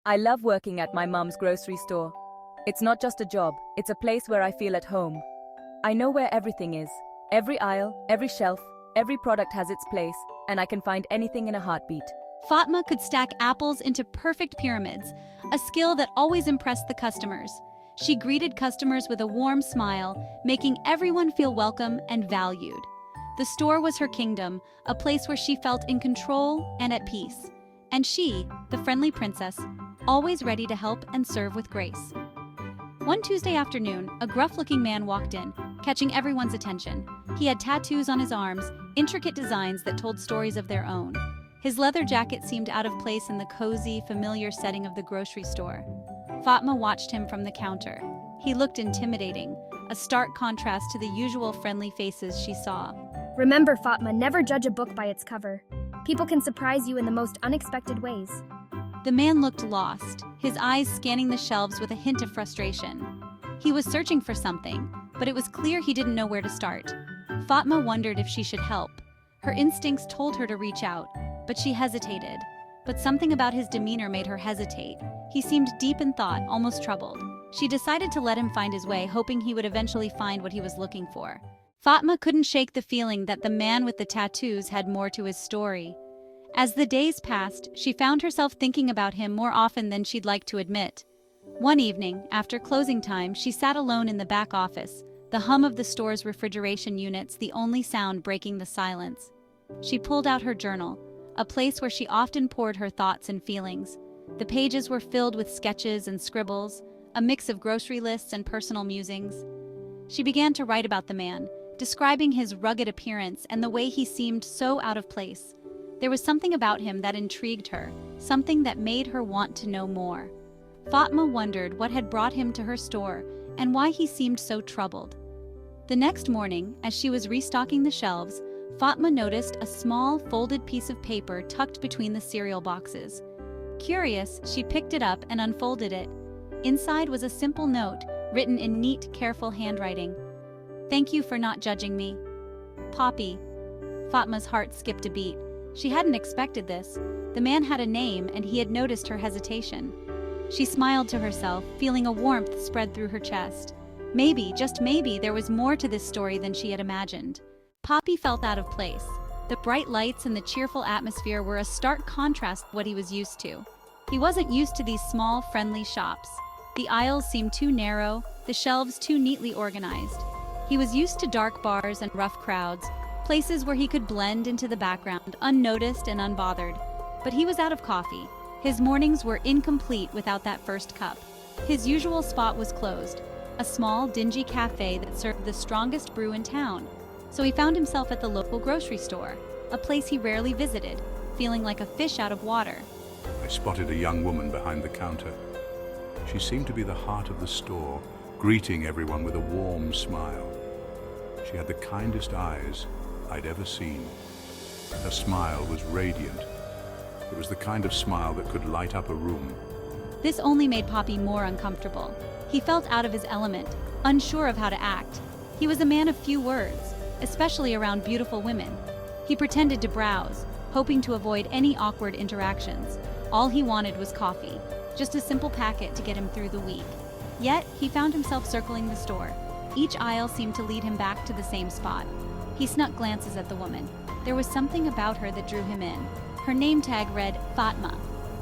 I love working at my mum's grocery store. It's not just a job, it's a place where I feel at home. I know where everything is. Every aisle, every shelf, every product has its place, and I can find anything in a heartbeat. Fatma could stack apples into perfect pyramids, a skill that always impressed the customers. She greeted customers with a warm smile, making everyone feel welcome and valued. The store was her kingdom, a place where she felt in control and at peace. And she, the friendly princess, always ready to help and serve with grace. One Tuesday afternoon, a gruff-looking man walked in, catching everyone's attention. He had tattoos on his arms, intricate designs that told stories of their own. His leather jacket seemed out of place in the cozy, familiar setting of the grocery store. Fatma watched him from the counter. He looked intimidating, a stark contrast to the usual friendly faces she saw. Remember, Fatma, never judge a book by its cover. People can surprise you in the most unexpected ways. The man looked lost, his eyes scanning the shelves with a hint of frustration. He was searching for something, but it was clear he didn't know where to start. Fatma wondered if she should help. Her instincts told her to reach out, but she hesitated. But something about his demeanor made her hesitate. He seemed deep in thought, almost troubled. She decided to let him find his way, hoping he would eventually find what he was looking for. Fatma couldn't shake the feeling that the man with the tattoos had more to his story. As the days passed, she found herself thinking about him more often than she'd like to admit. One evening, after closing time, she sat alone in the back office, the hum of the store's refrigeration units the only sound breaking the silence. She pulled out her journal, a place where she often poured her thoughts and feelings. The pages were filled with sketches and scribbles, a mix of grocery lists and personal musings. She began to write about the man, describing his rugged appearance and the way he seemed so out of place. There was something about him that intrigued her, something that made her want to know more. Fatma wondered what had brought him to her store and why he seemed so troubled. The next morning, as she was restocking the shelves, Fatma noticed a small, folded piece of paper tucked between the cereal boxes. Curious, she picked it up and unfolded it. Inside was a simple note, written in neat, careful handwriting. "Thank you for not judging me. Poppy." Fatma's heart skipped a beat. She hadn't expected this. The man had a name, and he had noticed her hesitation. She smiled to herself, feeling a warmth spread through her chest. Maybe, just maybe, there was more to this story than she had imagined. Poppy felt out of place. The bright lights and the cheerful atmosphere were a stark contrast to what he was used to. He wasn't used to these small, friendly shops. The aisles seemed too narrow, the shelves too neatly organized. He was used to dark bars and rough crowds, places where he could blend into the background, unnoticed and unbothered. But he was out of coffee. His mornings were incomplete without that first cup. His usual spot was closed, a small, dingy cafe that served the strongest brew in town. So he found himself at the local grocery store, a place he rarely visited, feeling like a fish out of water. I spotted a young woman behind the counter. She seemed to be the heart of the store, greeting everyone with a warm smile. She had the kindest eyes I'd ever seen. Her smile was radiant. It was the kind of smile that could light up a room. This only made Poppy more uncomfortable. He felt out of his element, unsure of how to act. He was a man of few words, especially around beautiful women. He pretended to browse, hoping to avoid any awkward interactions. All he wanted was coffee, just a simple packet to get him through the week. Yet, he found himself circling the store. Each aisle seemed to lead him back to the same spot. He snuck glances at the woman. There was something about her that drew him in. Her name tag read Fatma,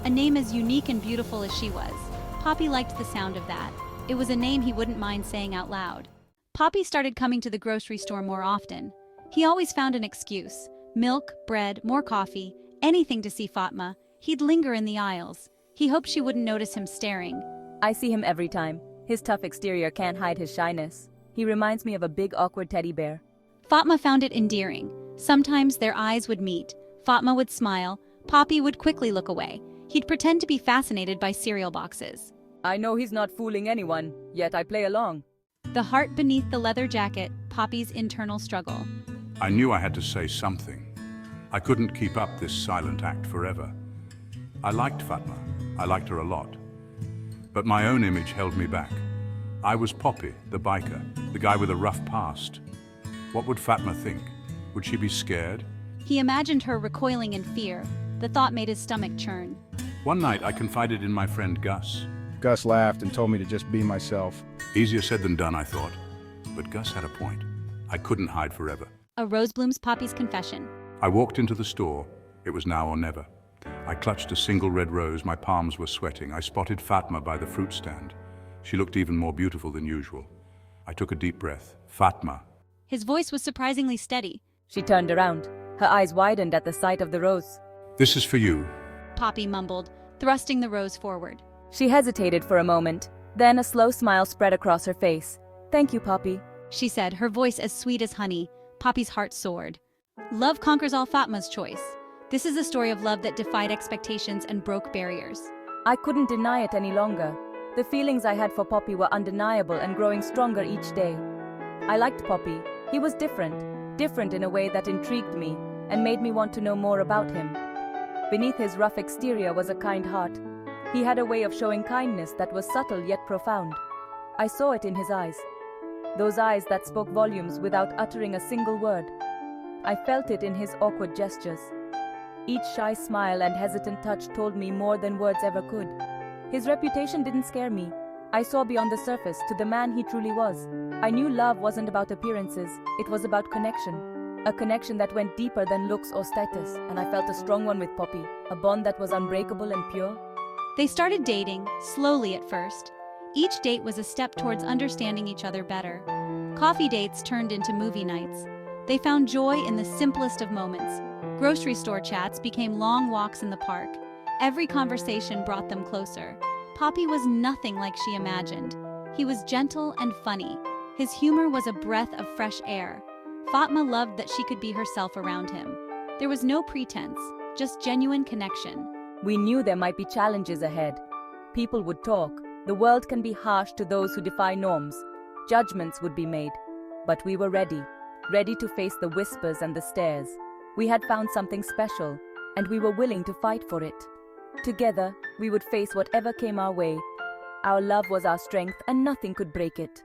a name as unique and beautiful as she was. Poppy liked the sound of that. It was a name he wouldn't mind saying out loud. Poppy started coming to the grocery store more often. He always found an excuse. Milk, bread, more coffee, anything to see Fatma. He'd linger in the aisles. He hoped she wouldn't notice him staring. I see him every time. His tough exterior can't hide his shyness. He reminds me of a big, awkward teddy bear. Fatma found it endearing. Sometimes their eyes would meet. Fatma would smile. Poppy would quickly look away. He'd pretend to be fascinated by cereal boxes. I know he's not fooling anyone, yet I play along. The heart beneath the leather jacket, Poppy's internal struggle. I knew I had to say something. I couldn't keep up this silent act forever. I liked Fatma. I liked her a lot. But my own image held me back. I was Poppy, the biker, the guy with a rough past. What would Fatma think? Would she be scared? He imagined her recoiling in fear. The thought made his stomach churn. One night, I confided in my friend Gus. Gus laughed and told me to just be myself. Easier said than done, I thought. But Gus had a point. I couldn't hide forever. A Rose Blooms Poppy's confession. I walked into the store. It was now or never. I clutched a single red rose. My palms were sweating. I spotted Fatma by the fruit stand. She looked even more beautiful than usual. I took a deep breath. Fatma. His voice was surprisingly steady. She turned around. Her eyes widened at the sight of the rose. This is for you. Poppy mumbled, thrusting the rose forward. She hesitated for a moment. Then a slow smile spread across her face. Thank you, Poppy. She said, her voice as sweet as honey. Poppy's heart soared. Love conquers all. Fatma's choice. This is a story of love that defied expectations and broke barriers. I couldn't deny it any longer. The feelings I had for Poppy were undeniable and growing stronger each day. I liked Poppy. He was different in a way that intrigued me and made me want to know more about him. Beneath his rough exterior was a kind heart. He had a way of showing kindness that was subtle yet profound. I saw it in his eyes. Those eyes that spoke volumes without uttering a single word. I felt it in his awkward gestures. Each shy smile and hesitant touch told me more than words ever could. His reputation didn't scare me. I saw beyond the surface to the man he truly was. I knew love wasn't about appearances, it was about connection. A connection that went deeper than looks or status, and I felt a strong one with Poppy, a bond that was unbreakable and pure. They started dating, slowly at first. Each date was a step towards understanding each other better. Coffee dates turned into movie nights. They found joy in the simplest of moments. Grocery store chats became long walks in the park. Every conversation brought them closer. Poppy was nothing like she imagined. He was gentle and funny. His humor was a breath of fresh air. Fatma loved that she could be herself around him. There was no pretense, just genuine connection. We knew there might be challenges ahead. People would talk. The world can be harsh to those who defy norms. Judgments would be made. But we were ready to face the whispers and the stares. We had found something special, and we were willing to fight for it. Together, we would face whatever came our way. Our love was our strength, and nothing could break it.